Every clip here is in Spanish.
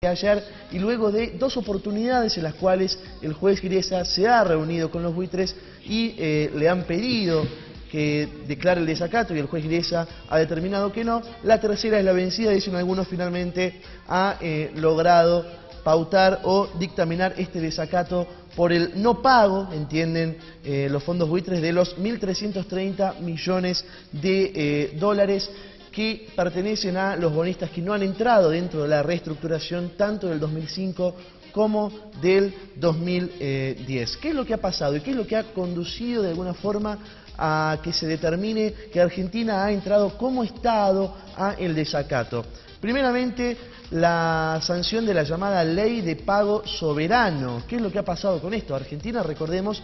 Ayer, y luego de dos oportunidades en las cuales el juez Griesa se ha reunido con los buitres y le han pedido que declare el desacato y el juez Griesa ha determinado que no. La tercera es la vencida, dicen algunos, finalmente ha logrado pautar o dictaminar este desacato por el no pago, entienden los fondos buitres, de los 1.330 millones de dólares que pertenecen a los bonistas que no han entrado dentro de la reestructuración tanto del 2005 como del 2010. ¿Qué es lo que ha pasado y qué es lo que ha conducido de alguna forma a que se determine que Argentina ha entrado como Estado a el desacato? Primeramente, la sanción de la llamada Ley de Pago Soberano. ¿Qué es lo que ha pasado con esto? Argentina, recordemos,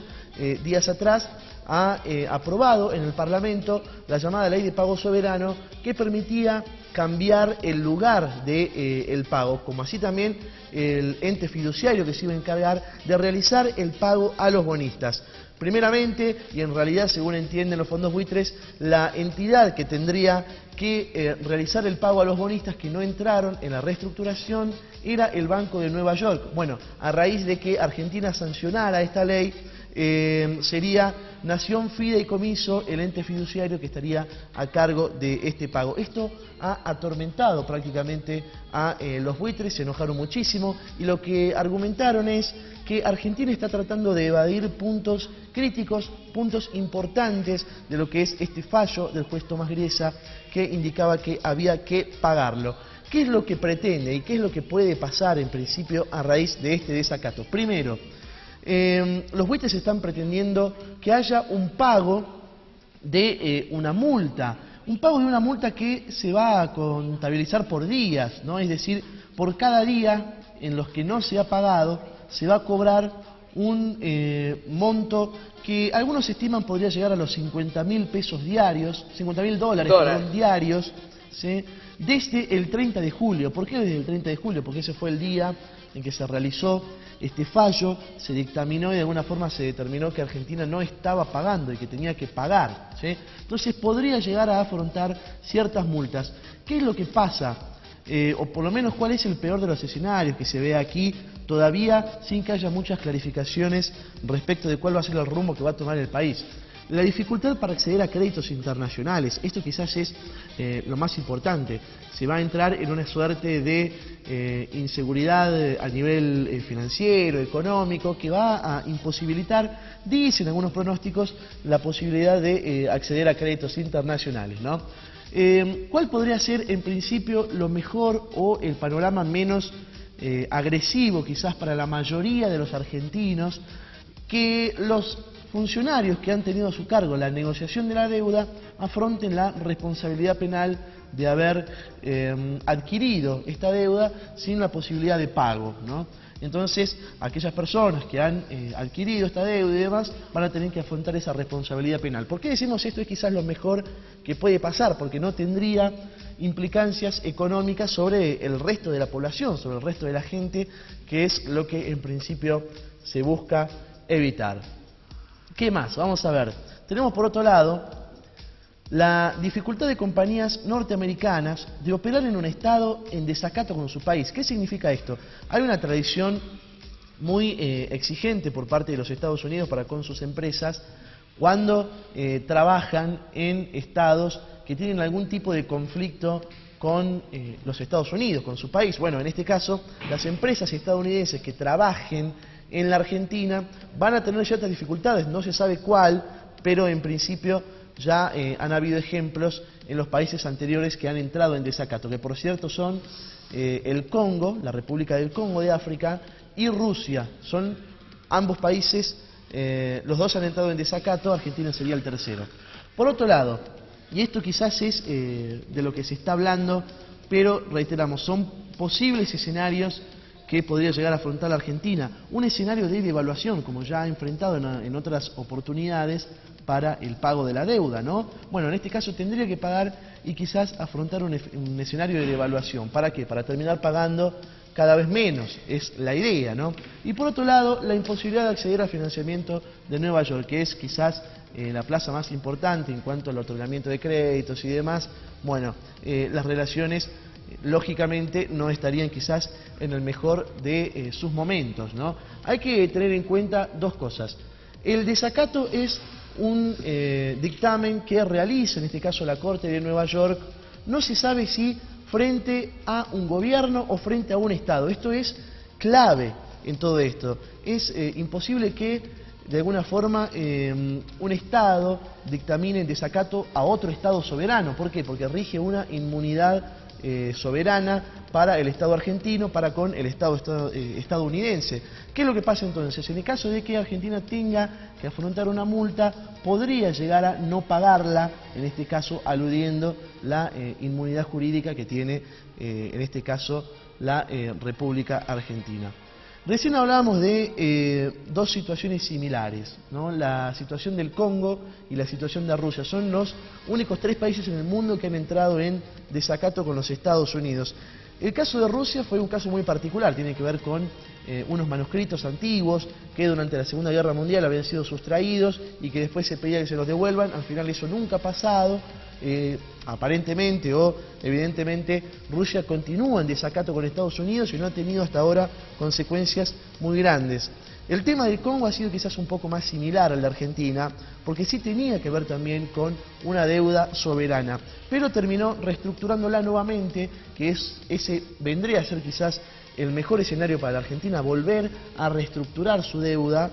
días atrás ha aprobado en el Parlamento la llamada Ley de Pago Soberano, que permitía cambiar el lugar del pago, como así también el ente fiduciario que se iba a encargar de realizar el pago a los bonistas. Primeramente, y en realidad según entienden los fondos buitres, la entidad que tendría que realizar el pago a los bonistas que no entraron en la reestructuración era el Banco de Nueva York. Bueno, a raíz de que Argentina sancionara esta ley, sería Nación Fideicomiso el ente fiduciario que estaría a cargo de este pago. Esto ha atormentado prácticamente a los buitres, se enojaron muchísimo y lo que argumentaron es que Argentina está tratando de evadir puntos críticos, puntos importantes de lo que es este fallo del juez Tomás Griesa, que indicaba que había que pagarlo. ¿Qué es lo que pretende y qué es lo que puede pasar en principio a raíz de este desacato? Primero, los buitres están pretendiendo que haya un pago de una multa. Un pago de una multa que se va a contabilizar por días, ¿no? Es decir, por cada día en los que no se ha pagado, se va a cobrar un monto que algunos estiman podría llegar a los 50.000 pesos diarios, 50.000 dólares diarios, ¿sí? Desde el 30 de julio. ¿Por qué desde el 30 de julio? Porque ese fue el día en que se realizó este fallo, se dictaminó y de alguna forma se determinó que Argentina no estaba pagando y que tenía que pagar, ¿sí? Entonces podría llegar a afrontar ciertas multas. ¿Qué es lo que pasa? O por lo menos cuál es el peor de los escenarios que se ve aquí, todavía sin que haya muchas clarificaciones respecto de cuál va a ser el rumbo que va a tomar el país. La dificultad para acceder a créditos internacionales, esto quizás es lo más importante. Se va a entrar en una suerte de inseguridad a nivel financiero, económico, que va a imposibilitar, dicen algunos pronósticos, la posibilidad de acceder a créditos internacionales, ¿no? ¿Cuál podría ser en principio lo mejor o el panorama menos agresivo quizás para la mayoría de los argentinos? Que los funcionarios que han tenido a su cargo la negociación de la deuda afronten la responsabilidad penal de haber adquirido esta deuda sin la posibilidad de pago, ¿no? Entonces, aquellas personas que han adquirido esta deuda y demás van a tener que afrontar esa responsabilidad penal. ¿Por qué decimos esto? Es quizás lo mejor que puede pasar, porque no tendría implicancias económicas sobre el resto de la población, sobre el resto de la gente, que es lo que en principio se busca evitar. ¿Qué más? Vamos a ver. Tenemos por otro lado la dificultad de compañías norteamericanas de operar en un estado en desacato con su país. ¿Qué significa esto? Hay una tradición muy exigente por parte de los Estados Unidos para con sus empresas cuando trabajan en estados que tienen algún tipo de conflicto con los Estados Unidos, con su país. Bueno, en este caso, las empresas estadounidenses que trabajen en la Argentina van a tener ciertas dificultades, no se sabe cuál, pero en principio ya han habido ejemplos en los países anteriores que han entrado en desacato, que por cierto son el Congo, la República del Congo de África, y Rusia. Son ambos países, los dos han entrado en desacato, Argentina sería el tercero. Por otro lado, y esto quizás es de lo que se está hablando, pero reiteramos, son posibles escenarios que podría llegar a afrontar la Argentina. Un escenario de devaluación, como ya ha enfrentado en otras oportunidades para el pago de la deuda, ¿no? Bueno, en este caso tendría que pagar y quizás afrontar un escenario de devaluación. ¿Para qué? Para terminar pagando cada vez menos, es la idea, ¿no? Y por otro lado, la imposibilidad de acceder al financiamiento de Nueva York, que es quizás la plaza más importante en cuanto al otorgamiento de créditos y demás. Bueno, las relaciones lógicamente no estarían quizás en el mejor de sus momentos, ¿no? Hay que tener en cuenta dos cosas. El desacato es un dictamen que realiza, en este caso la Corte de Nueva York, no se sabe si frente a un gobierno o frente a un Estado. Esto es clave en todo esto. Es imposible que de alguna forma un Estado dictamine en desacato a otro Estado soberano. ¿Por qué? Porque rige una inmunidad soberana para el Estado argentino, para con el Estado estadounidense. ¿Qué es lo que pasa entonces? En el caso de que Argentina tenga que afrontar una multa, podría llegar a no pagarla, en este caso aludiendo la inmunidad jurídica que tiene, en este caso, la República Argentina. Recién hablábamos de dos situaciones similares, ¿no? La situación del Congo y la situación de Rusia. Son los únicos 3 países en el mundo que han entrado en desacato con los Estados Unidos. El caso de Rusia fue un caso muy particular, tiene que ver con unos manuscritos antiguos que durante la Segunda Guerra Mundial habían sido sustraídos y que después se pedía que se los devuelvan. Al final eso nunca ha pasado. Aparentemente o evidentemente Rusia continúa en desacato con Estados Unidos y no ha tenido hasta ahora consecuencias muy grandes. El tema del Congo ha sido quizás un poco más similar al de Argentina, porque sí tenía que ver también con una deuda soberana, pero terminó reestructurándola nuevamente, que ese vendría a ser quizás el mejor escenario para la Argentina, volver a reestructurar su deuda.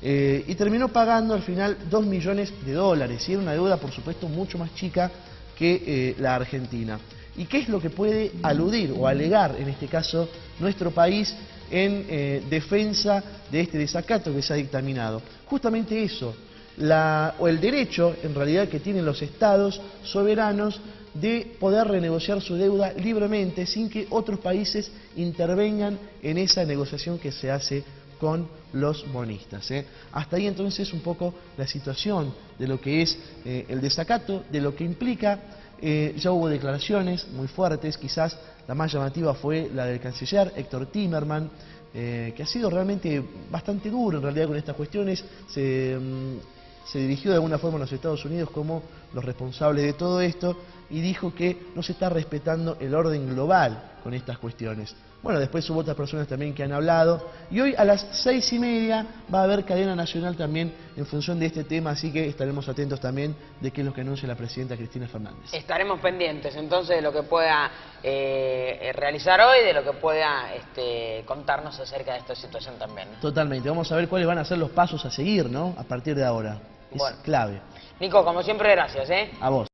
Y terminó pagando al final $2 millones, y era una deuda por supuesto mucho más chica que la Argentina. ¿Y qué es lo que puede aludir o alegar en este caso nuestro país en defensa de este desacato que se ha dictaminado? Justamente eso, o el derecho en realidad que tienen los estados soberanos de poder renegociar su deuda libremente sin que otros países intervengan en esa negociación que se hace con los bonistas. Hasta ahí entonces un poco la situación de lo que es el desacato, de lo que implica. Ya hubo declaraciones muy fuertes, quizás la más llamativa fue la del canciller Héctor Timerman, que ha sido realmente bastante duro en realidad con estas cuestiones. Se dirigió de alguna forma a los Estados Unidos como los responsables de todo esto y dijo que no se está respetando el orden global con estas cuestiones. Bueno, después hubo otras personas también que han hablado y hoy a las 6:30 va a haber cadena nacional también en función de este tema, así que estaremos atentos también de qué es lo que anuncia la presidenta Cristina Fernández. Estaremos pendientes entonces de lo que pueda realizar hoy, de lo que pueda contarnos acerca de esta situación también, ¿no? Totalmente, vamos a ver cuáles van a ser los pasos a seguir, ¿no? A partir de ahora. Es clave. Nico, como siempre, gracias, ¿eh? A vos.